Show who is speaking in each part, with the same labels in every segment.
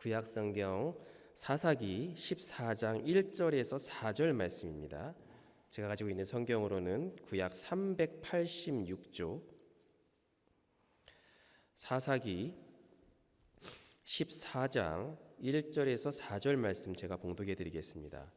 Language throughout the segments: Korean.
Speaker 1: 구약성경 사사기 14장 1절에서 4절 말씀입니다. 제가 가지고 있는 성경으로는 구약 386조 사사기 14장 1절에서 4절 말씀 제가 봉독해 드리겠습니다.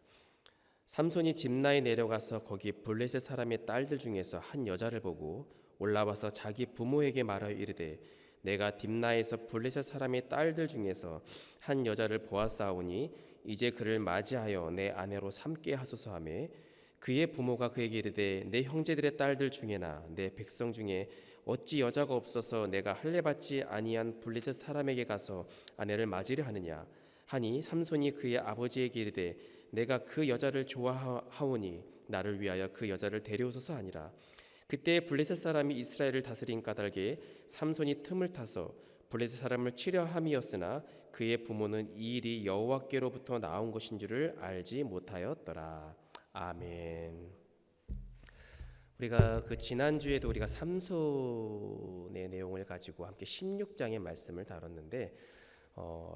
Speaker 1: 삼손이 딥나에 내려가서 거기 블레셋 사람의 딸들 중에서 한 여자를 보고 올라와서 자기 부모에게 말하여 이르되 내가 딥나에서 블레셋 사람의 딸들 중에서 한 여자를 보았사오니 이제 그를 맞이하여 내 아내로 삼게 하소서 하며 그의 부모가 그에게 이르되 내 형제들의 딸들 중에나 내 백성 중에 어찌 여자가 없어서 내가 할례받지 아니한 블레셋 사람에게 가서 아내를 맞으려 하느냐 하니 삼손이 그의 아버지에게 이르되 내가 그 여자를 좋아하오니 나를 위하여 그 여자를 데려오소서 하니라. 그때 블레셋 사람이 이스라엘을 다스린 까닭에 삼손이 틈을 타서 블레셋 사람을 치려 함이었으나 그의 부모는 이 일이 여호와께로부터 나온 것인 줄을 알지 못하였더라. 아멘. 우리가 지난주에도 우리가 삼손의 내용을 가지고 함께 16장의 말씀을 다뤘는데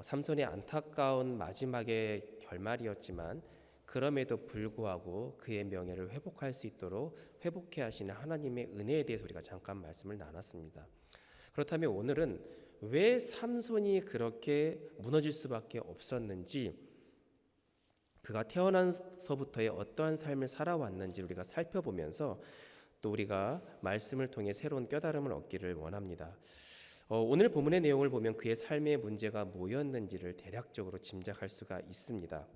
Speaker 1: 삼손의 안타까운 마지막의 결말이었지만 그럼에도 불구하고 그의 명예를 회복할 수 있도록 회복해 하시는 하나님의 은혜에 대해서 우리가 잠깐 말씀을 나눴습니다. 그렇다면 오늘은 왜 삼손이 그렇게 무너질 수밖에 없었는지, 그가 태어나서부터의 어떠한 삶을 살아왔는지 우리가 살펴보면서 또 우리가 말씀을 통해 새로운 깨달음을 얻기를 원합니다. 오늘 본문의 내용을 보면 그의 삶의 문제가 뭐였는지를 대략적으로 짐작할 수가 있습니다.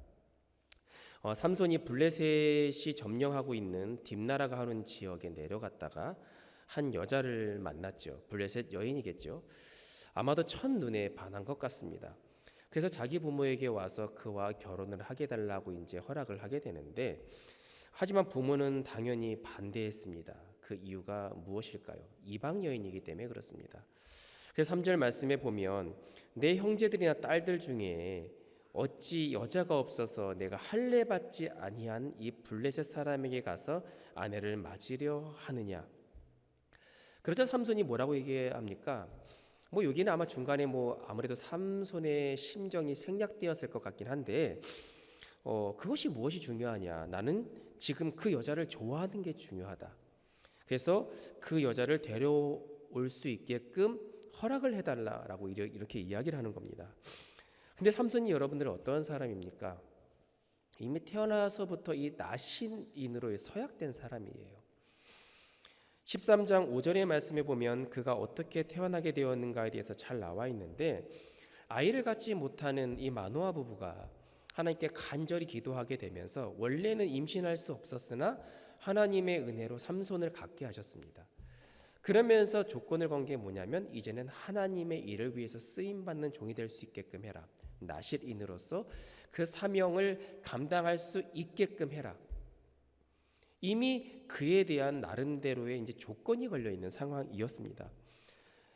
Speaker 1: 삼손이 블레셋이 점령하고 있는 딥나라가 하는 지역에 내려갔다가 한 여자를 만났죠. 블레셋 여인이겠죠. 아마도 첫눈에 반한 것 같습니다. 그래서 자기 부모에게 와서 그와 결혼을 하게 달라고 이제 허락을 하게 되는데, 하지만 부모는 당연히 반대했습니다. 그 이유가 무엇일까요? 이방 여인이기 때문에 그렇습니다. 그래서 3절 말씀에 보면 내 형제들이나 딸들 중에 어찌 여자가 없어서 내가 할례받지 아니한 이 블레셋 사람에게 가서 아내를 맞으려 하느냐. 그러자 삼손이 뭐라고 얘기합니까? 여기는 아마 중간에 아무래도 삼손의 심정이 생략되었을 것 같긴 한데 그것이 무엇이 중요하냐. 나는 지금 그 여자를 좋아하는 게 중요하다. 그래서 그 여자를 데려올 수 있게끔 허락을 해달라라고 이렇게 이야기를 하는 겁니다. 근데 삼손이 여러분들은 어떤 사람입니까? 이미 태어나서부터 이 나신인으로 서약된 사람이에요. 13장 5절의 말씀에 보면 그가 어떻게 태어나게 되었는가에 대해서 잘 나와 있는데, 아이를 갖지 못하는 이 마노아 부부가 하나님께 간절히 기도하게 되면서 원래는 임신할 수 없었으나 하나님의 은혜로 삼손을 갖게 하셨습니다. 그러면서 조건을 건 게 뭐냐면 이제는 하나님의 일을 위해서 쓰임받는 종이 될 수 있게끔 해라. 나실인으로서 그 사명을 감당할 수 있게끔 해라. 이미 그에 대한 나름대로의 이제 조건이 걸려 있는 상황이었습니다.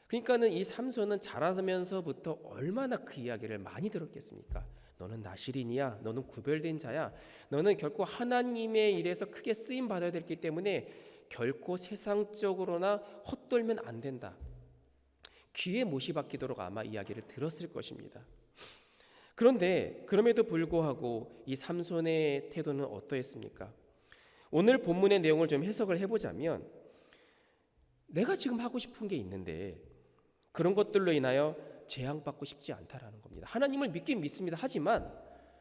Speaker 1: 그러니까는 이 삼손은 자라면서부터 얼마나 그 이야기를 많이 들었겠습니까? 너는 나실인이야. 너는 구별된 자야. 너는 결코 하나님의 일에서 크게 쓰임 받아야 되기 때문에 결코 세상적으로나 헛돌면 안 된다. 귀에 못이 박히도록 아마 이야기를 들었을 것입니다. 그런데 그럼에도 불구하고 이 삼손의 태도는 어떠했습니까? 오늘 본문의 내용을 좀 해석을 해보자면, 내가 지금 하고 싶은 게 있는데 그런 것들로 인하여 재앙받고 싶지 않다라는 겁니다. 하나님을 믿긴 믿습니다. 하지만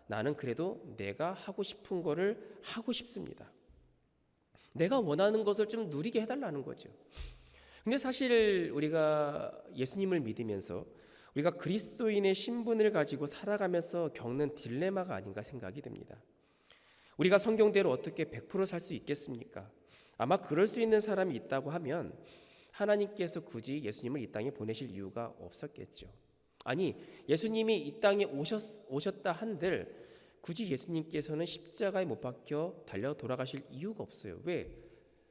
Speaker 1: 나는 그래도 내가 하고 싶은 거를 하고 싶습니다. 내가 원하는 것을 좀 누리게 해달라는 거죠. 근데 사실 우리가 예수님을 믿으면서 우리가 그리스도인의 신분을 가지고 살아가면서 겪는 딜레마가 아닌가 생각이 듭니다. 우리가 성경대로 어떻게 100% 살 수 있겠습니까? 아마 그럴 수 있는 사람이 있다고 하면 하나님께서 굳이 예수님을 이 땅에 보내실 이유가 없었겠죠. 아니, 예수님이 이 땅에 오셨다 한들 굳이 예수님께서는 십자가에 못 박혀 달려 돌아가실 이유가 없어요. 왜?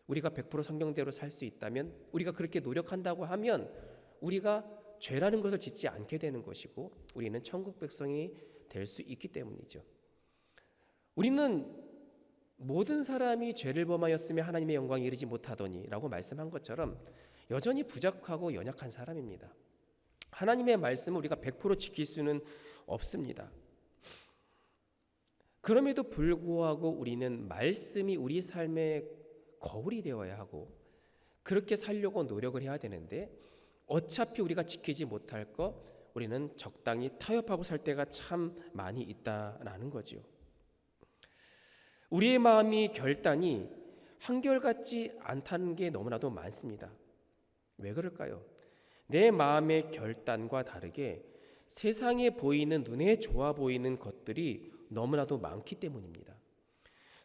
Speaker 1: 우리가 100% 성경대로 살 수 있다면, 우리가 그렇게 노력한다고 하면 우리가 죄라는 것을 짓지 않게 되는 것이고 우리는 천국 백성이 될 수 있기 때문이죠. 우리는 모든 사람이 죄를 범하였으며 하나님의 영광에 이르지 못하더니 라고 말씀한 것처럼 여전히 부족하고 연약한 사람입니다. 하나님의 말씀을 우리가 100% 지킬 수는 없습니다. 그럼에도 불구하고 우리는 말씀이 우리 삶의 거울이 되어야 하고 그렇게 살려고 노력을 해야 되는데 어차피 우리가 지키지 못할 거 우리는 적당히 타협하고 살 때가 참 많이 있다라는 거지요. 우리의 마음이 결단이 한결같지 않다는 게 너무나도 많습니다. 왜 그럴까요? 내 마음의 결단과 다르게 세상에 보이는 눈에 좋아 보이는 것들이 너무나도 많기 때문입니다.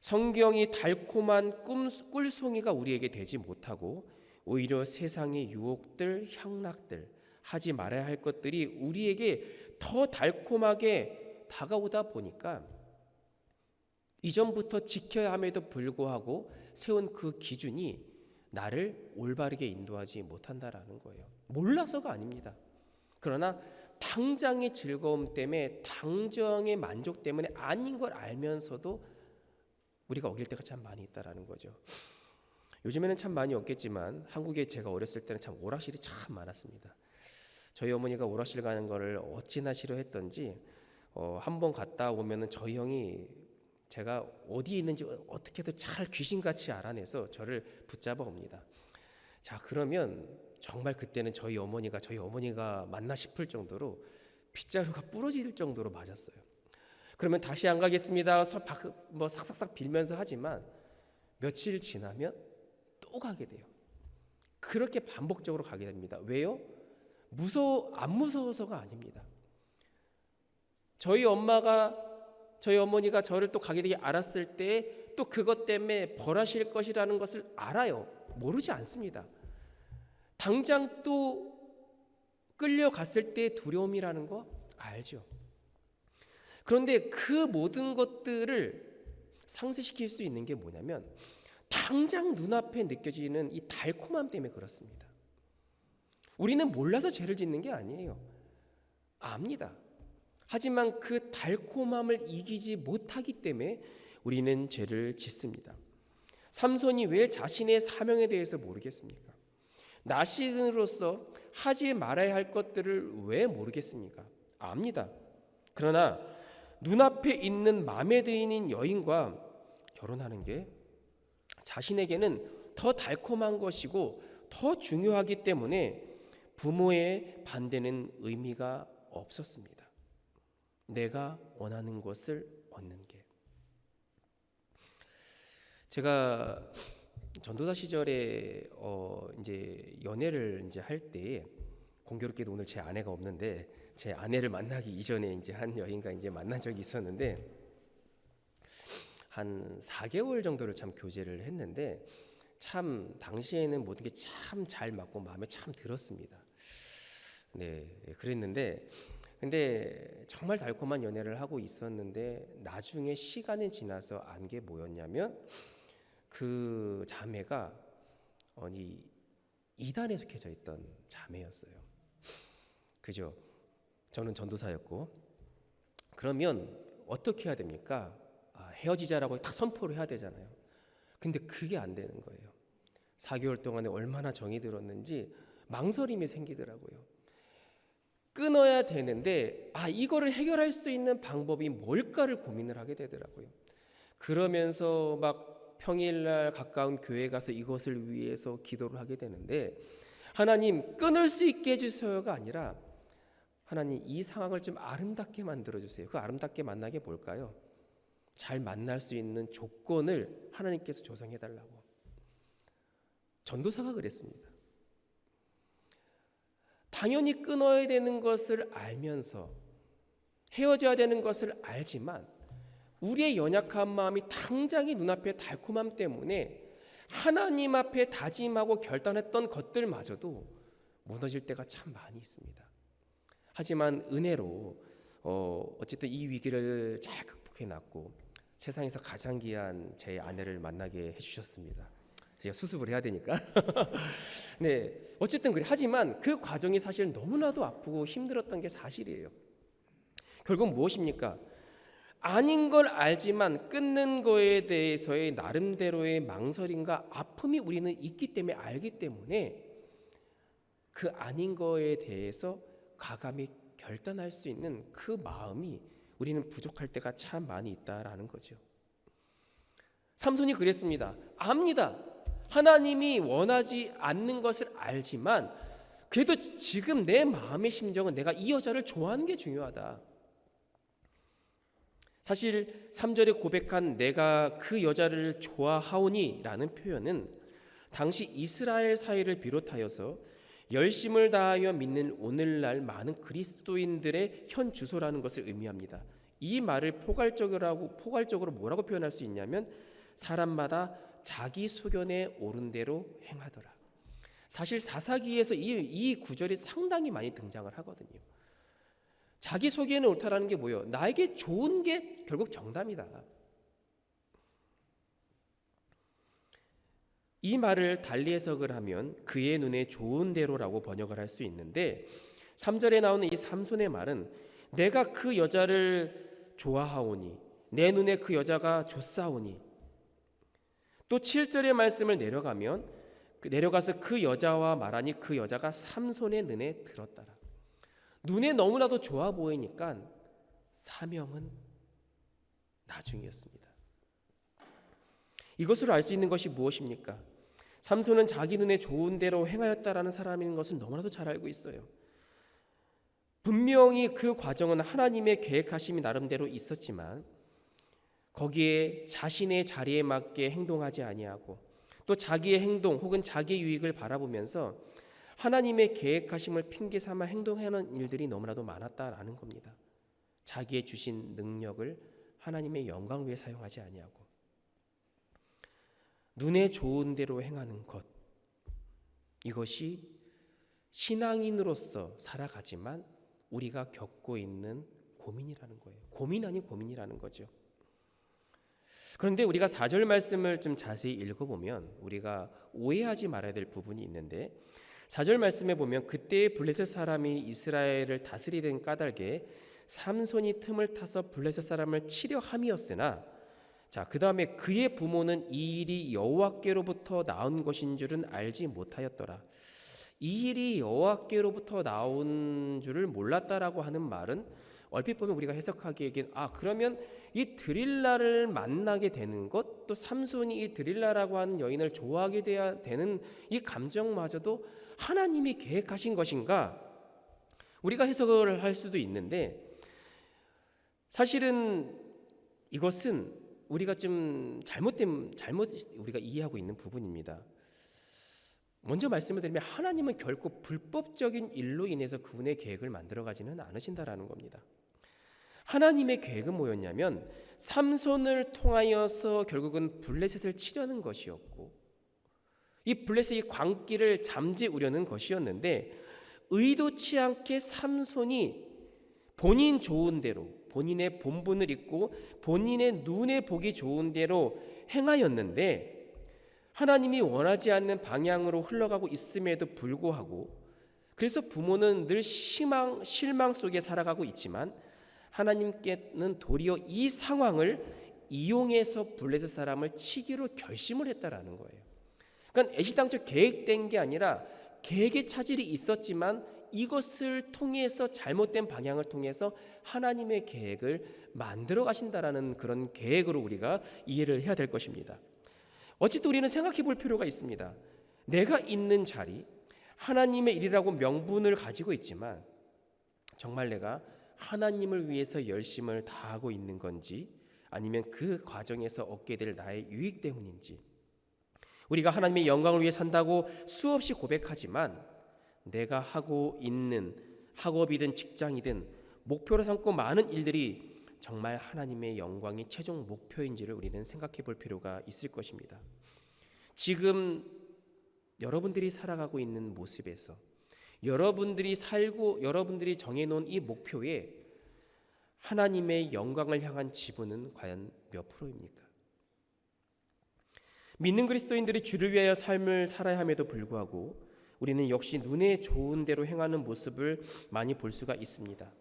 Speaker 1: 성경이 달콤한 꿀송이가 우리에게 되지 못하고 오히려 세상의 유혹들, 향락들, 하지 말아야 할 것들이 우리에게 더 달콤하게 다가오다 보니까 이전부터 지켜야 함에도 불구하고 세운 그 기준이 나를 올바르게 인도하지 못한다라는 거예요. 몰라서가 아닙니다. 그러나 당장의 즐거움 때문에 당장의 만족 때문에 아닌 걸 알면서도 우리가 어길 때가 참 많이 있다라는 거죠. 요즘에는 참 많이 없겠지만 한국에 제가 어렸을 때는 참 오락실이 참 많았습니다. 저희 어머니가 오락실 가는 거를 어찌나 싫어했던지 한번 갔다 오면은 저희 형이 제가 어디에 있는지 어떻게든 잘 귀신같이 알아내서 저를 붙잡아 옵니다. 자, 그러면 정말 그때는 저희 어머니가 맞나 싶을 정도로 빗자루가 부러질 정도로 맞았어요. 그러면 다시 안 가겠습니다. 뭐 삭삭삭 빌면서 하지만 며칠 지나면 또 가게 돼요. 그렇게 반복적으로 가게 됩니다. 왜요? 안 무서워서가 아닙니다. 저희 어머니가 저를 또 가게 되게 알았을 때 또 그것 때문에 벌하실 것이라는 것을 알아요. 모르지 않습니다. 당장 또 끌려갔을 때 두려움이라는 거 알죠. 그런데 그 모든 것들을 상쇄시킬 수 있는 게 뭐냐면 당장 눈앞에 느껴지는 이 달콤함 때문에 그렇습니다. 우리는 몰라서 죄를 짓는 게 아니에요. 압니다. 하지만 그 달콤함을 이기지 못하기 때문에 우리는 죄를 짓습니다. 삼손이 왜 자신의 사명에 대해서 모르겠습니까? 나신으로서 하지 말아야 할 것들을 왜 모르겠습니까? 압니다. 그러나 눈앞에 있는 마음에 드는 여인과 결혼하는 게 자신에게는 더 달콤한 것이고 더 중요하기 때문에 부모의 반대는 의미가 없었습니다. 내가 원하는 것을 얻는 게. 제가 전도사 시절에 이제 연애를 이제 할 때 공교롭게도 오늘 제 아내가 없는데 제 아내를 만나기 이전에 이제 한 여인과 이제 만난 적이 있었는데 한 4개월 정도를 참 교제를 했는데 참 당시에는 모든 게 참 잘 맞고 마음에 참 들었습니다. 네, 그랬는데 근데 정말 달콤한 연애를 하고 있었는데 나중에 시간이 지나서 안 게 뭐였냐면 그 자매가 이단에 속해져 있던 자매였어요. 그죠? 저는 전도사였고 그러면 어떻게 해야 됩니까? 헤어지자라고 딱 선포를 해야 되잖아요. 근데 그게 안 되는 거예요. 4개월 동안에 얼마나 정이 들었는지 망설임이 생기더라고요. 끊어야 되는데 이거를 해결할 수 있는 방법이 뭘까를 고민을 하게 되더라고요. 그러면서 막 평일날 가까운 교회 가서 이것을 위해서 기도를 하게 되는데 하나님 끊을 수 있게 해주세요가 아니라 하나님 이 상황을 좀 아름답게 만들어주세요. 그 아름답게 만나게 뭘까요? 잘 만날 수 있는 조건을 하나님께서 조성해달라고. 전도사가 그랬습니다. 당연히 끊어야 되는 것을 알면서 헤어져야 되는 것을 알지만 우리의 연약한 마음이 당장의 눈앞에 달콤함 때문에 하나님 앞에 다짐하고 결단했던 것들마저도 무너질 때가 참 많이 있습니다. 하지만 은혜로 어쨌든 이 위기를 잘 극복해놨고 세상에서 가장 귀한 제 아내를 만나게 해주셨습니다. 제가 수습을 해야 되니까. 네, 어쨌든 그래. 하지만 그 과정이 사실 너무나도 아프고 힘들었던 게 사실이에요. 결국 무엇입니까? 아닌 걸 알지만 끊는 거에 대해서의 나름대로의 망설임과 아픔이 우리는 있기 때문에 알기 때문에 그 아닌 거에 대해서 과감히 결단할 수 있는 그 마음이 우리는 부족할 때가 참 많이 있다라는 거죠. 삼손이 그랬습니다. 압니다. 하나님이 원하지 않는 것을 알지만 그래도 지금 내 마음의 심정은 내가 이 여자를 좋아하는 게 중요하다. 사실 3절에 고백한 내가 그 여자를 좋아하오니 라는 표현은 당시 이스라엘 사회를 비롯하여서 열심을 다하여 믿는 오늘날 많은 그리스도인들의 현 주소라는 것을 의미합니다. 이 말을 포괄적으로 뭐라고 표현할 수 있냐면 사람마다 자기 소견에 옳은 대로 행하더라. 사실 사사기에서 이 구절이 상당히 많이 등장을 하거든요. 자기 소견에 옳다라는 게 뭐예요? 나에게 좋은 게 결국 정답이다. 이 말을 달리 해석을 하면 그의 눈에 좋은 대로라고 번역을 할 수 있는데 3절에 나오는 이 삼손의 말은 내가 그 여자를 좋아하오니 내 눈에 그 여자가 좋사오니 또 7절의 말씀을 내려가서 그 여자와 말하니 그 여자가 삼손의 눈에 들었더라. 눈에 너무나도 좋아 보이니까 사명은 나중이었습니다. 이것으로 알 수 있는 것이 무엇입니까? 삼손은 자기 눈에 좋은 대로 행하였다라는 사람인 것을 너무나도 잘 알고 있어요. 분명히 그 과정은 하나님의 계획하심이 나름대로 있었지만 거기에 자신의 자리에 맞게 행동하지 아니하고 또 자기의 행동 혹은 자기의 유익을 바라보면서 하나님의 계획하심을 핑계 삼아 행동하는 일들이 너무나도 많았다라는 겁니다. 자기의 주신 능력을 하나님의 영광을 위해 사용하지 아니하고 눈에 좋은 대로 행하는 것, 이것이 신앙인으로서 살아가지만 우리가 겪고 있는 고민이라는 거예요. 고민 아닌 고민이라는 거죠. 그런데 우리가 4절 말씀을 좀 자세히 읽어보면 우리가 오해하지 말아야 될 부분이 있는데 4절 말씀에 보면 그때 블레셋 사람이 이스라엘을 다스리던 까닭에 삼손이 틈을 타서 블레셋 사람을 치려 함이었으나 그 다음에 그의 부모는 이 일이 여호와께로부터 나온 것인 줄은 알지 못하였더라. 이 일이 여호와께로부터 나온 줄을 몰랐다라고 하는 말은 얼핏 보면 우리가 해석하기에는 그러면 이 드릴라를 만나게 되는 것, 또 삼손이 이 드릴라라고 하는 여인을 좋아하게 되는 이 감정마저도 하나님이 계획하신 것인가? 우리가 해석을 할 수도 있는데 사실은 이것은 우리가 좀 잘못 우리가 이해하고 있는 부분입니다. 먼저 말씀을 드리면 하나님은 결코 불법적인 일로 인해서 그분의 계획을 만들어가지는 않으신다라는 겁니다. 하나님의 계획은 뭐였냐면 삼손을 통하여서 결국은 블레셋을 치려는 것이었고 이 블레셋의 광기를 잠재우려는 것이었는데 의도치 않게 삼손이 본인 좋은 대로 본인의 본분을 잊고 본인의 눈에 보기 좋은 대로 행하였는데 하나님이 원하지 않는 방향으로 흘러가고 있음에도 불구하고 그래서 부모는 늘 실망 속에 살아가고 있지만 하나님께는 도리어 이 상황을 이용해서 블레셋 사람을 치기로 결심을 했다라는 거예요. 그러니까 애시당초 계획된 게 아니라 계획의 차질이 있었지만 이것을 통해서 잘못된 방향을 통해서 하나님의 계획을 만들어 가신다라는 그런 계획으로 우리가 이해를 해야 될 것입니다. 어쨌든 우리는 생각해 볼 필요가 있습니다. 내가 있는 자리, 하나님의 일이라고 명분을 가지고 있지만 정말 내가 하나님을 위해서 열심을 다하고 있는 건지 아니면 그 과정에서 얻게 될 나의 유익 때문인지 우리가 하나님의 영광을 위해 산다고 수없이 고백하지만 내가 하고 있는 학업이든 직장이든 목표로 삼고 많은 일들이 정말 하나님의 영광이 최종 목표인지를 우리는 생각해 볼 필요가 있을 것입니다. 지금 여러분들이 살아가고 있는 모습에서 여러분들이 정해놓은 이 목표에 하나님의 영광을 향한 지분은 과연 몇 프로입니까? 믿는 그리스도인들이 주를 위하여 삶을 살아야 함에도 불구하고 우리는 역시 눈에 좋은 대로 행하는 모습을 많이 볼 수가 있습니다.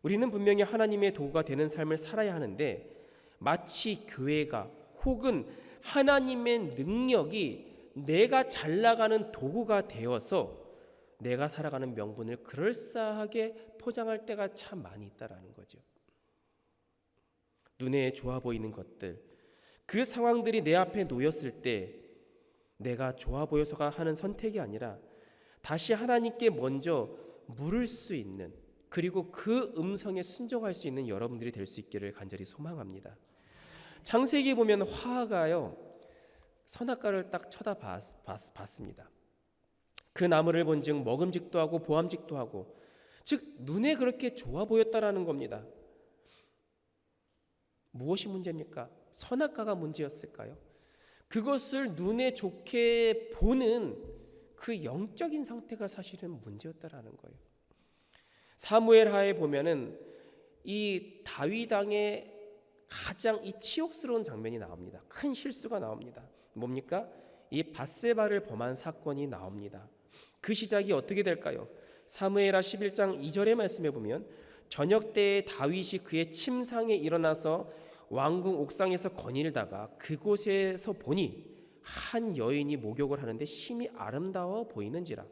Speaker 1: 우리는 분명히 하나님의 도구가 되는 삶을 살아야 하는데 마치 교회가 혹은 하나님의 능력이 내가 잘 나가는 도구가 되어서 내가 살아가는 명분을 그럴싸하게 포장할 때가 참 많이 있다라는 거죠. 눈에 좋아 보이는 것들, 그 상황들이 내 앞에 놓였을 때 내가 좋아 보여서가 하는 선택이 아니라 다시 하나님께 먼저 물을 수 있는, 그리고 그 음성에 순종할 수 있는 여러분들이 될 수 있기를 간절히 소망합니다. 창세기 보면 화가요, 선악과를 딱 쳐다봤습니다. 그 나무를 본즉 먹음직도 하고 보암직도 하고, 즉 눈에 그렇게 좋아 보였다라는 겁니다. 무엇이 문제입니까? 선악과가 문제였을까요? 그것을 눈에 좋게 보는 그 영적인 상태가 사실은 문제였다라는 거예요. 사무엘하에 보면은 이 다윗 왕의 가장 이 치욕스러운 장면이 나옵니다. 큰 실수가 나옵니다. 뭡니까? 이 밧세바를 범한 사건이 나옵니다. 그 시작이 어떻게 될까요? 사무엘하 11장 2절의 말씀에 보면 저녁 때에 다윗이 그의 침상에 일어나서 왕궁 옥상에서 거닐다가 그곳에서 보니 한 여인이 목욕을 하는데 심히 아름다워 보이는지라.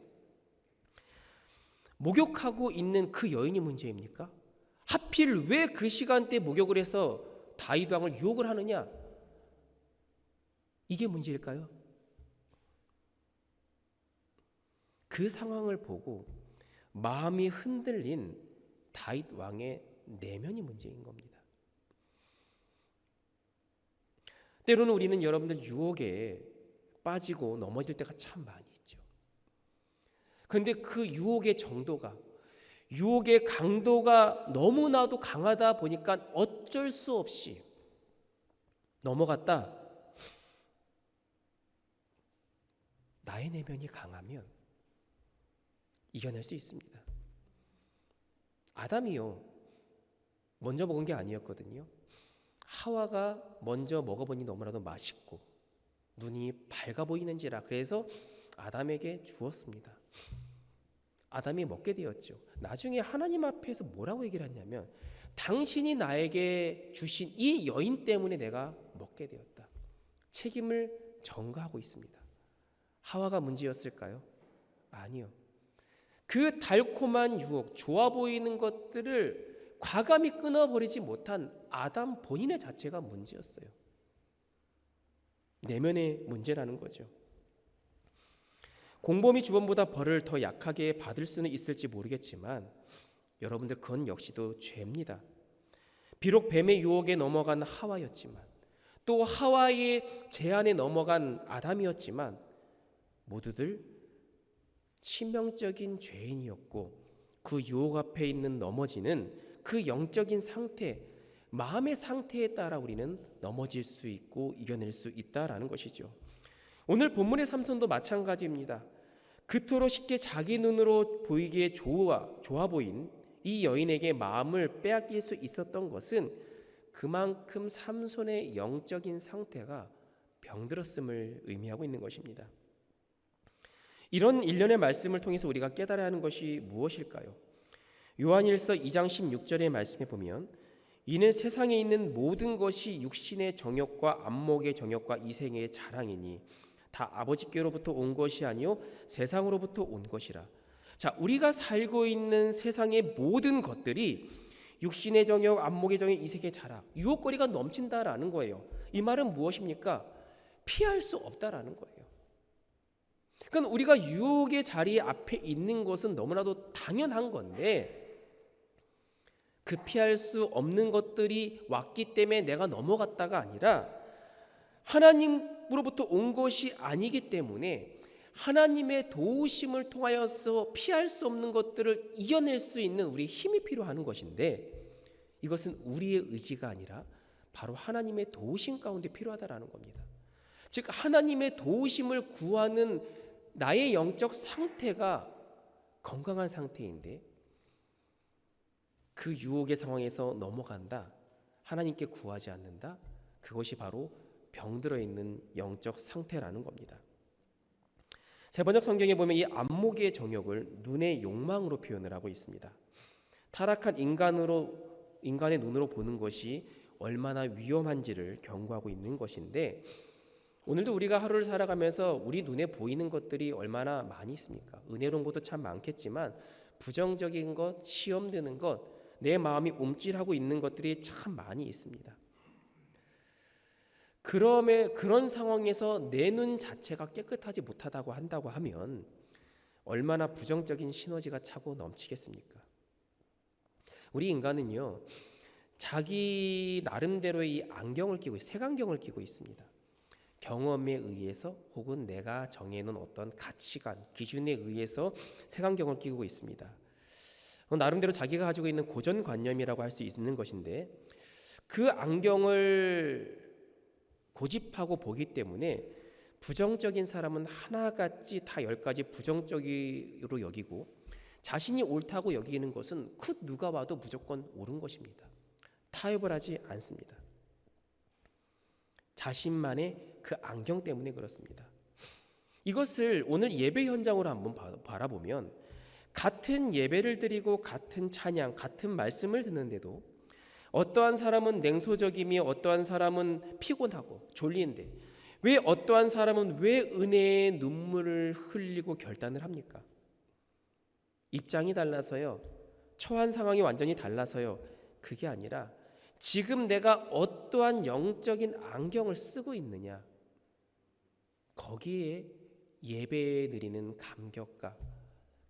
Speaker 1: 목욕하고 있는 그 여인이 문제입니까? 하필 왜 그 시간대 목욕을 해서 다윗 왕을 유혹을 하느냐? 이게 문제일까요? 그 상황을 보고 마음이 흔들린 다윗 왕의 내면이 문제인 겁니다. 때로는 우리는 여러분들 유혹에 빠지고 넘어질 때가 참 많이 있죠. 그런데 그 유혹의 정도가, 유혹의 강도가 너무나도 강하다 보니까 어쩔 수 없이 넘어갔다. 나의 내면이 강하면 이겨낼 수 있습니다. 아담이요, 먼저 먹은 게 아니었거든요. 하와가 먼저 먹어보니 너무나도 맛있고 눈이 밝아 보이는지라 그래서 아담에게 주었습니다. 아담이 먹게 되었죠. 나중에 하나님 앞에서 뭐라고 얘기를 했냐면 당신이 나에게 주신 이 여인 때문에 내가 먹게 되었다. 책임을 전가하고 있습니다. 하와가 문제였을까요? 아니요. 그 달콤한 유혹, 좋아 보이는 것들을 과감히 끊어버리지 못한 아담 본인의 자체가 문제였어요. 내면의 문제라는 거죠. 공범이 주범보다 벌을 더 약하게 받을 수는 있을지 모르겠지만 여러분들 그건 역시도 죄입니다. 비록 뱀의 유혹에 넘어간 하와였지만 또 하와의 제안에 넘어간 아담이었지만 모두들 치명적인 죄인이었고 그 유혹 앞에 있는 넘어지는 그 영적인 상태, 마음의 상태에 따라 우리는 넘어질 수 있고 이겨낼 수 있다라는 것이죠. 오늘 본문의 삼손도 마찬가지입니다. 그토록 쉽게 자기 눈으로 보이기에 좋아 보인 이 여인에게 마음을 빼앗길 수 있었던 것은 그만큼 삼손의 영적인 상태가 병들었음을 의미하고 있는 것입니다. 이런 일련의 말씀을 통해서 우리가 깨달아야 하는 것이 무엇일까요? 요한일서 2장 16절의 말씀에 보면 이는 세상에 있는 모든 것이 육신의 정욕과 안목의 정욕과 이생의 자랑이니 다 아버지께로부터 온 것이 아니요 세상으로부터 온 것이라. 자, 우리가 살고 있는 세상의 모든 것들이 육신의 정욕, 안목의 정욕, 이생의 자랑, 유혹거리가 넘친다라는 거예요. 이 말은 무엇입니까? 피할 수 없다라는 거예요. 그러니까 우리가 유혹의 자리 앞에 있는 것은 너무나도 당연한 건데 그 피할 수 없는 것들이 왔기 때문에 내가 넘어갔다가 아니라 하나님으로부터 온 것이 아니기 때문에 하나님의 도우심을 통하여서 피할 수 없는 것들을 이겨낼 수 있는 우리의 힘이 필요한 것인데 이것은 우리의 의지가 아니라 바로 하나님의 도우심 가운데 필요하다라는 겁니다. 즉 하나님의 도우심을 구하는 나의 영적 상태가 건강한 상태인데 그 유혹의 상황에서 넘어간다, 하나님께 구하지 않는다, 그것이 바로 병들어 있는 영적 상태라는 겁니다. 세 번역 성경에 보면 이 안목의 정욕을 눈의 욕망으로 표현을 하고 있습니다. 타락한 인간의 눈으로 보는 것이 얼마나 위험한지를 경고하고 있는 것인데 오늘도 우리가 하루를 살아가면서 우리 눈에 보이는 것들이 얼마나 많이 있습니까? 은혜로운 것도 참 많겠지만 부정적인 것, 시험 드는 것, 내 마음이 움찔하고 있는 것들이 참 많이 있습니다. 그런 상황에서 내 눈 자체가 깨끗하지 못하다고 한다고 하면 얼마나 부정적인 시너지가 차고 넘치겠습니까? 우리 인간은요, 자기 나름대로의 이 안경을 끼고 색안경을 끼고 있습니다. 경험에 의해서 혹은 내가 정해놓은 어떤 가치관, 기준에 의해서 색안경을 끼고 있습니다. 나름대로 자기가 가지고 있는 고정관념이라고 할 수 있는 것인데 그 안경을 고집하고 보기 때문에 부정적인 사람은 하나같이 다 10가지 부정적으로 여기고 자신이 옳다고 여기는 것은 누가 봐도 무조건 옳은 것입니다. 타협을 하지 않습니다. 자신만의 그 안경 때문에 그렇습니다. 이것을 오늘 예배 현장으로 한번 바라보면 같은 예배를 드리고 같은 찬양, 같은 말씀을 듣는데도 어떠한 사람은 냉소적이며 어떠한 사람은 피곤하고 졸린데 왜 어떠한 사람은 왜 은혜의 눈물을 흘리고 결단을 합니까? 입장이 달라서요. 처한 상황이 완전히 달라서요. 그게 아니라 지금 내가 어떠한 영적인 안경을 쓰고 있느냐, 거기에 예배 드리는 감격과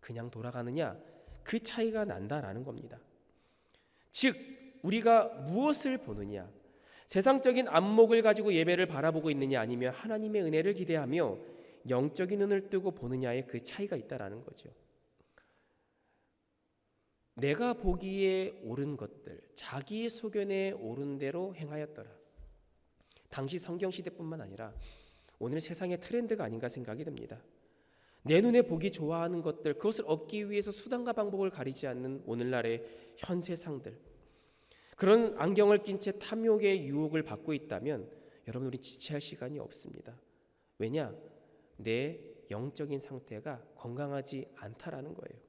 Speaker 1: 그냥 돌아가느냐, 그 차이가 난다라는 겁니다. 즉 우리가 무엇을 보느냐, 세상적인 안목을 가지고 예배를 바라보고 있느냐, 아니면 하나님의 은혜를 기대하며 영적인 눈을 뜨고 보느냐의 그 차이가 있다라는 거죠. 내가 보기에 옳은 것들, 자기의 소견에 옳은 대로 행하였더라. 당시 성경시대뿐만 아니라 오늘 세상의 트렌드가 아닌가 생각이 듭니다. 내 눈에 보기 좋아하는 것들, 그것을 얻기 위해서 수단과 방법을 가리지 않는 오늘날의 현 세상들, 그런 안경을 낀 채 탐욕의 유혹을 받고 있다면 여러분, 우리 지체할 시간이 없습니다. 왜냐? 내 영적인 상태가 건강하지 않다라는 거예요.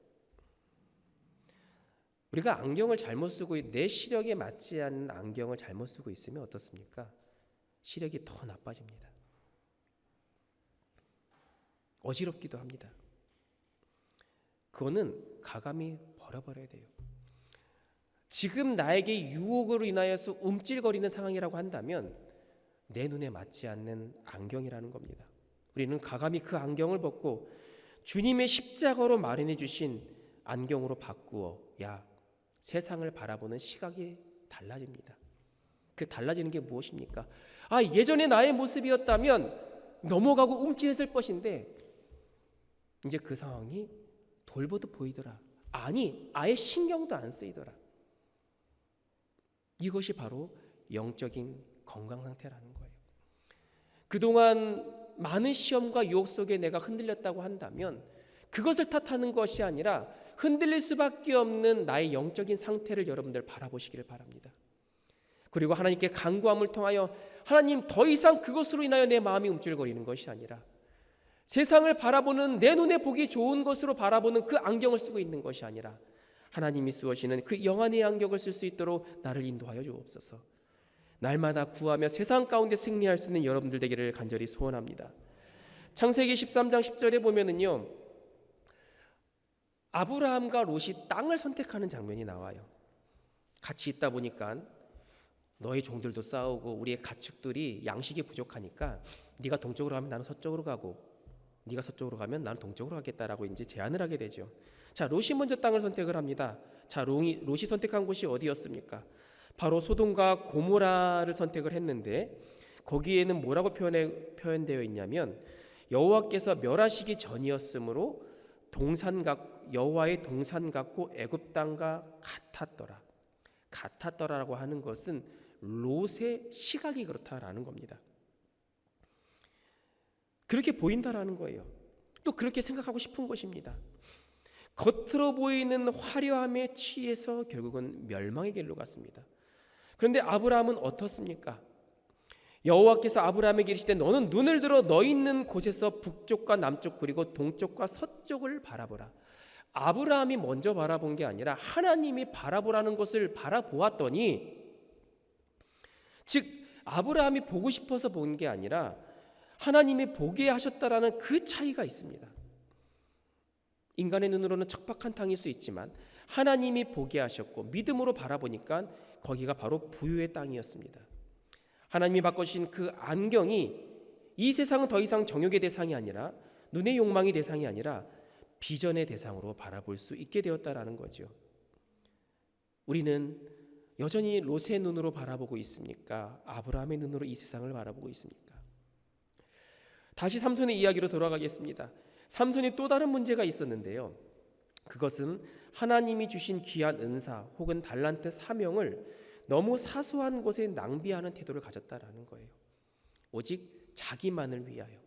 Speaker 1: 우리가 안경을 잘못 쓰고 내 시력에 맞지 않는 안경을 잘못 쓰고 있으면 어떻습니까? 시력이 더 나빠집니다. 어지럽기도 합니다. 그거는 가감히 버려버려야 돼요. 지금 나에게 유혹으로 인하여서 움찔거리는 상황이라고 한다면 내 눈에 맞지 않는 안경이라는 겁니다. 우리는 가감히 그 안경을 벗고 주님의 십자가로 마련해 주신 안경으로 바꾸어야 세상을 바라보는 시각이 달라집니다. 그 달라지는 게 무엇입니까? 예전에 나의 모습이었다면 넘어가고 움찔했을 것인데 이제 그 상황이 돌보듯 보이더라. 아니, 아예 신경도 안 쓰이더라. 이것이 바로 영적인 건강 상태라는 거예요. 그동안 많은 시험과 유혹 속에 내가 흔들렸다고 한다면 그것을 탓하는 것이 아니라 흔들릴 수밖에 없는 나의 영적인 상태를 여러분들 바라보시기를 바랍니다. 그리고 하나님께 간구함을 통하여 하나님, 더 이상 그것으로 인하여 내 마음이 움찔거리는 것이 아니라 세상을 바라보는, 내 눈에 보기 좋은 것으로 바라보는 그 안경을 쓰고 있는 것이 아니라 하나님이 쓰시는 그 영안의 안경을 쓸 수 있도록 나를 인도하여 주옵소서. 날마다 구하며 세상 가운데 승리할 수 있는 여러분들 되기를 간절히 소원합니다. 창세기 13장 10절에 보면은요, 아브라함과 롯이 땅을 선택하는 장면이 나와요. 같이 있다 보니까 너희 종들도 싸우고 우리의 가축들이 양식이 부족하니까 네가 동쪽으로 가면 나는 서쪽으로 가고 네가 서쪽으로 가면 나는 동쪽으로 가겠다라고 이제 제안을 하게 되죠. 자, 롯이 먼저 땅을 선택을 합니다. 자, 롯이 선택한 곳이 어디였습니까? 바로 소돔과 고모라를 선택을 했는데 거기에는 뭐라고 표현되어 있냐면 여호와께서 멸하시기 전이었으므로 여호와의 동산 같고 애굽 땅과 같았더라라고 하는 것은 롯의 시각이 그렇다라는 겁니다. 그렇게 보인다라는 거예요. 또 그렇게 생각하고 싶은 것입니다. 겉으로 보이는 화려함에 취해서 결국은 멸망의 길로 갔습니다. 그런데 아브라함은 어떻습니까? 여호와께서 아브라함에게 이르시되 너는 눈을 들어 너 있는 곳에서 북쪽과 남쪽 그리고 동쪽과 서쪽을 바라보라. 아브라함이 먼저 바라본 게 아니라 하나님이 바라보라는 것을 바라보았더니, 즉 아브라함이 보고 싶어서 본 게 아니라 하나님이 보게 하셨다라는 그 차이가 있습니다. 인간의 눈으로는 척박한 땅일 수 있지만 하나님이 보게 하셨고 믿음으로 바라보니까 거기가 바로 부유의 땅이었습니다. 하나님이 바꿔주신 그 안경이 이 세상은 더 이상 정욕의 대상이 아니라 눈의 욕망의 대상이 아니라 비전의 대상으로 바라볼 수 있게 되었다라는 거죠. 우리는 여전히 롯의 눈으로 바라보고 있습니까? 아브라함의 눈으로 이 세상을 바라보고 있습니까? 다시 삼손의 이야기로 돌아가겠습니다. 삼손이 또 다른 문제가 있었는데요. 그것은 하나님이 주신 귀한 은사 혹은 달란트 사명을 너무 사소한 것에 낭비하는 태도를 가졌다라는 거예요. 오직 자기만을 위하여.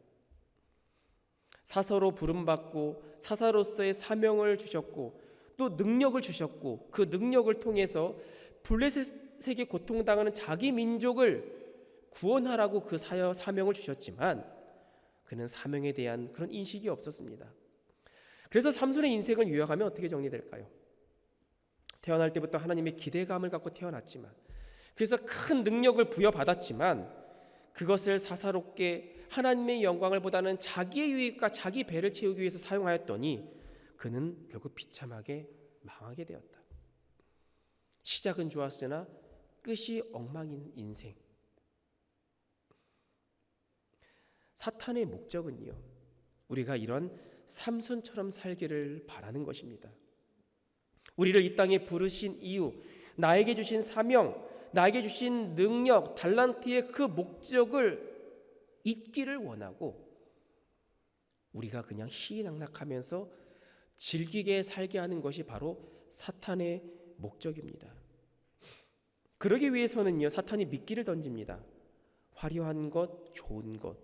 Speaker 1: 사서로 부름받고 사사로서의 사명을 주셨고 또 능력을 주셨고 그 능력을 통해서 블레셋에게 고통당하는 자기 민족을 구원하라고 그 사명을 주셨지만 그는 사명에 대한 그런 인식이 없었습니다. 그래서 삼손의 인생을 요약하면 어떻게 정리될까요? 태어날 때부터 하나님의 기대감을 갖고 태어났지만 그래서 큰 능력을 부여받았지만 그것을 사사롭게 하나님의 영광을 보다는 자기의 유익과 자기 배를 채우기 위해서 사용하였더니 그는 결국 비참하게 망하게 되었다. 시작은 좋았으나 끝이 엉망인 인생. 사탄의 목적은요, 우리가 이런 삼손처럼 살기를 바라는 것입니다. 우리를 이 땅에 부르신 이유, 나에게 주신 사명, 나에게 주신 능력, 달란트의 그 목적을 잊기를 원하고 우리가 그냥 희희낙낙하면서 즐기게 살게 하는 것이 바로 사탄의 목적입니다. 그러기 위해서는요, 사탄이 미끼를 던집니다. 화려한 것, 좋은 것,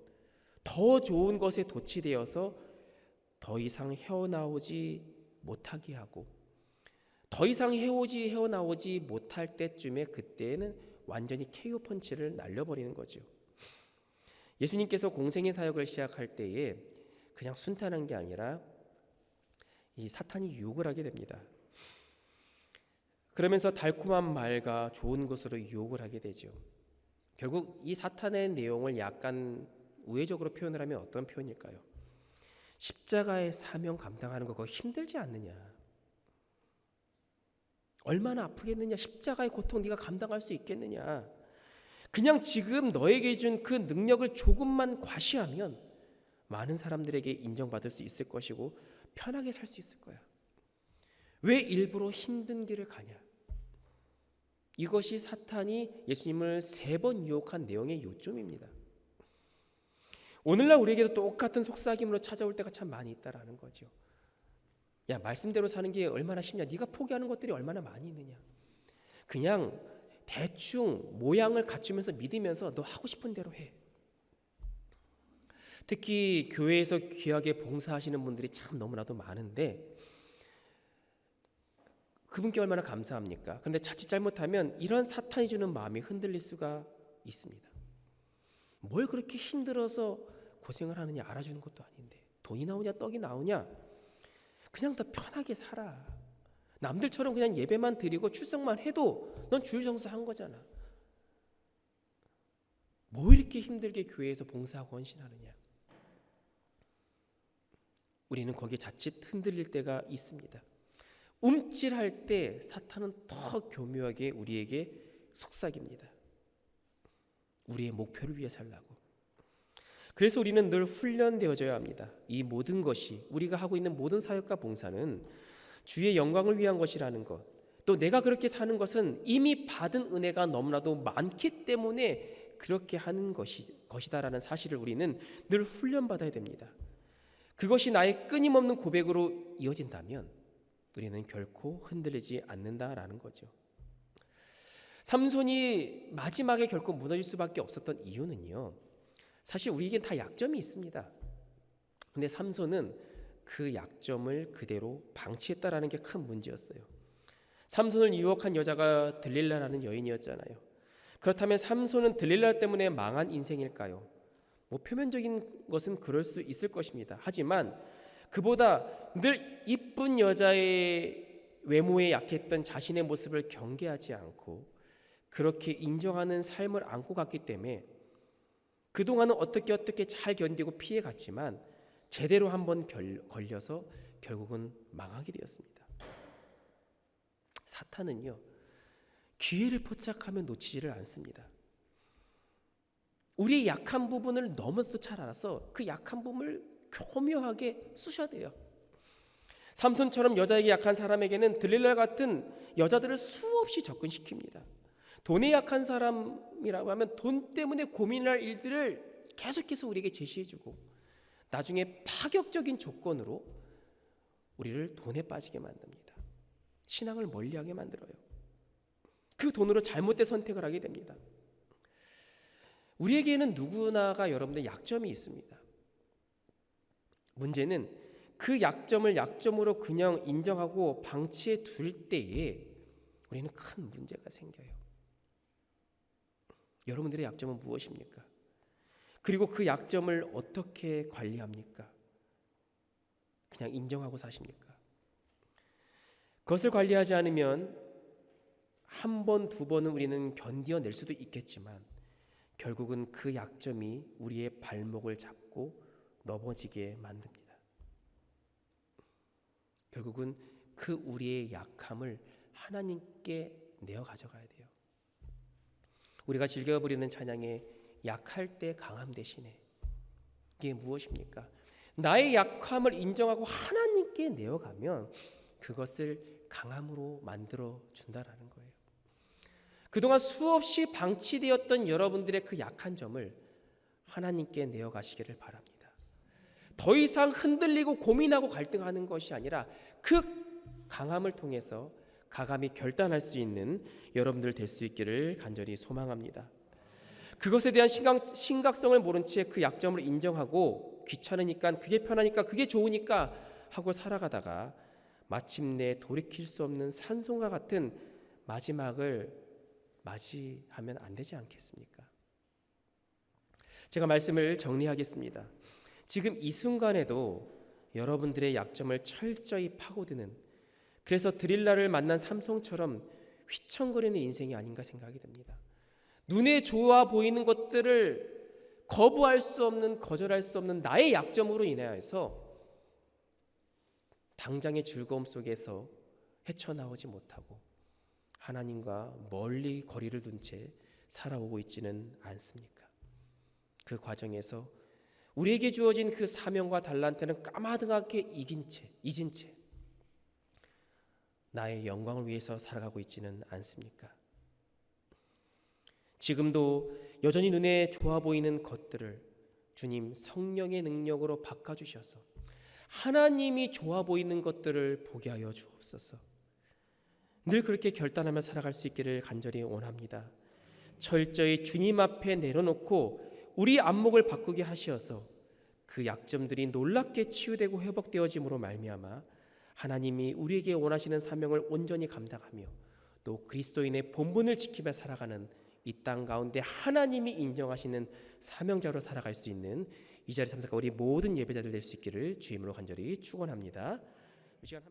Speaker 1: 더 좋은 것에 도취되어서 더 이상 헤어나오지 못하게 하고 더 이상 헤어나오지 못할 때쯤에 그때는 완전히 KO 펀치를 날려버리는 거죠. 예수님께서 공생의 사역을 시작할 때에 그냥 순탄한 게 아니라 이 사탄이 유혹을 하게 됩니다. 그러면서 달콤한 말과 좋은 것으로 유혹을 하게 되죠. 결국 이 사탄의 내용을 약간 우회적으로 표현을 하면 어떤 표현일까요? 십자가의 사명 감당하는 거 그거 힘들지 않느냐? 얼마나 아프겠느냐? 십자가의 고통 네가 감당할 수 있겠느냐? 그냥 지금 너에게 준 그 능력을 조금만 과시하면 많은 사람들에게 인정받을 수 있을 것이고 편하게 살 수 있을 거야. 왜 일부러 힘든 길을 가냐? 이것이 사탄이 예수님을 3번 유혹한 내용의 요점입니다. 오늘날 우리에게도 똑같은 속삭임으로 찾아올 때가 참 많이 있다라는 거죠. 야, 말씀대로 사는 게 얼마나 쉽냐? 네가 포기하는 것들이 얼마나 많이 있느냐? 그냥 대충 모양을 갖추면서 믿으면서 너 하고 싶은 대로 해. 특히 교회에서 귀하게 봉사하시는 분들이 참 너무나도 많은데 그분께 얼마나 감사합니까? 그런데 자칫 잘못하면 이런 사탄이 주는 마음이 흔들릴 수가 있습니다. 뭘 그렇게 힘들어서 고생을 하느냐, 알아주는 것도 아닌데 돈이 나오냐 떡이 나오냐, 그냥 더 편하게 살아. 남들처럼 그냥 예배만 드리고 출석만 해도 넌 주일 정수한 거잖아. 뭐 이렇게 힘들게 교회에서 봉사하고 헌신하느냐. 우리는 거기에 자칫 흔들릴 때가 있습니다. 움찔할 때 사탄은 더 교묘하게 우리에게 속삭입니다. 우리의 목표를 위해 살라고. 그래서 우리는 늘 훈련되어져야 합니다. 이 모든 것이, 우리가 하고 있는 모든 사역과 봉사는 주의 영광을 위한 것이라는 것, 또 내가 그렇게 사는 것은 이미 받은 은혜가 너무나도 많기 때문에 그렇게 하는 것이다라는 사실을 우리는 늘 훈련받아야 됩니다. 그것이 나의 끊임없는 고백으로 이어진다면 우리는 결코 흔들리지 않는다라는 거죠. 삼손이 마지막에 결코 무너질 수밖에 없었던 이유는요, 사실 우리에겐 다 약점이 있습니다. 근데 삼손은 그 약점을 그대로 방치했다라는 게 큰 문제였어요. 삼손을 유혹한 여자가 들릴라라는 여인이었잖아요. 그렇다면 삼손은 들릴라 때문에 망한 인생일까요? 뭐 표면적인 것은 그럴 수 있을 것입니다. 하지만 그보다 늘 이쁜 여자의 외모에 약했던 자신의 모습을 경계하지 않고 그렇게 인정하는 삶을 안고 갔기 때문에 그동안은 어떻게 잘 견디고 피해갔지만 제대로 한번 걸려서 결국은 망하게 되었습니다. 사탄은요, 기회를 포착하면 놓치지를 않습니다. 우리의 약한 부분을 너무도 잘 알아서 그 약한 부분을 교묘하게 쑤셔대요. 삼손처럼 여자에게 약한 사람에게는 들릴라 같은 여자들을 수없이 접근시킵니다. 돈에 약한 사람이라고 하면 돈 때문에 고민할 일들을 계속해서 우리에게 제시해주고 나중에 파격적인 조건으로 우리를 돈에 빠지게 만듭니다. 신앙을 멀리하게 만들어요. 그 돈으로 잘못된 선택을 하게 됩니다. 우리에게는 누구나가 여러분들 약점이 있습니다. 문제는 그 약점을 약점으로 그냥 인정하고 방치해 둘 때에 우리는 큰 문제가 생겨요. 여러분들의 약점은 무엇입니까? 그리고 그 약점을 어떻게 관리합니까? 그냥 인정하고 사십니까? 그것을 관리하지 않으면 한 번, 두 번은 우리는 견뎌낼 수도 있겠지만 결국은 그 약점이 우리의 발목을 잡고 넘어지게 만듭니다. 결국은 그 우리의 약함을 하나님께 내어 가져가야 돼요. 우리가 즐겨 부르는 찬양의 약할 때 강함 대신에 이게 무엇입니까? 나의 약함을 인정하고 하나님께 내어가면 그것을 강함으로 만들어 준다라는 거예요. 그동안 수없이 방치되었던 여러분들의 그 약한 점을 하나님께 내어가시기를 바랍니다. 더 이상 흔들리고 고민하고 갈등하는 것이 아니라 그 강함을 통해서 가감히 결단할 수 있는 여러분들 될 수 있기를 간절히 소망합니다. 그것에 대한 심각성을 모른 채 그 약점을 인정하고 귀찮으니까 그게 편하니까 그게 좋으니까 하고 살아가다가 마침내 돌이킬 수 없는 산송과 같은 마지막을 맞이하면 안 되지 않겠습니까? 제가 말씀을 정리하겠습니다. 지금 이 순간에도 여러분들의 약점을 철저히 파고드는, 그래서 드릴라를 만난 삼손처럼 휘청거리는 인생이 아닌가 생각이 듭니다. 눈에 좋아 보이는 것들을 거부할 수 없는, 거절할 수 없는 나의 약점으로 인하여서 당장의 즐거움 속에서 헤쳐나오지 못하고 하나님과 멀리 거리를 둔 채 살아오고 있지는 않습니까? 그 과정에서 우리에게 주어진 그 사명과 달란트는 까마득하게 잊은 채 나의 영광을 위해서 살아가고 있지는 않습니까? 지금도 여전히 눈에 좋아 보이는 것들을 주님 성령의 능력으로 바꿔주셔서 하나님이 좋아 보이는 것들을 보게 하여 주옵소서. 늘 그렇게 결단하며 살아갈 수 있기를 간절히 원합니다. 철저히 주님 앞에 내려놓고 우리 안목을 바꾸게 하시어서 그 약점들이 놀랍게 치유되고 회복되어짐으로 말미암아 하나님이 우리에게 원하시는 사명을 온전히 감당하며 또 그리스도인의 본분을 지키며 살아가는 이 땅 가운데 하나님이 인정하시는 사명자로 살아갈 수 있는 이 자리에 참석한 우리 모든 예배자들 될 수 있기를 주임으로 간절히 축원합니다.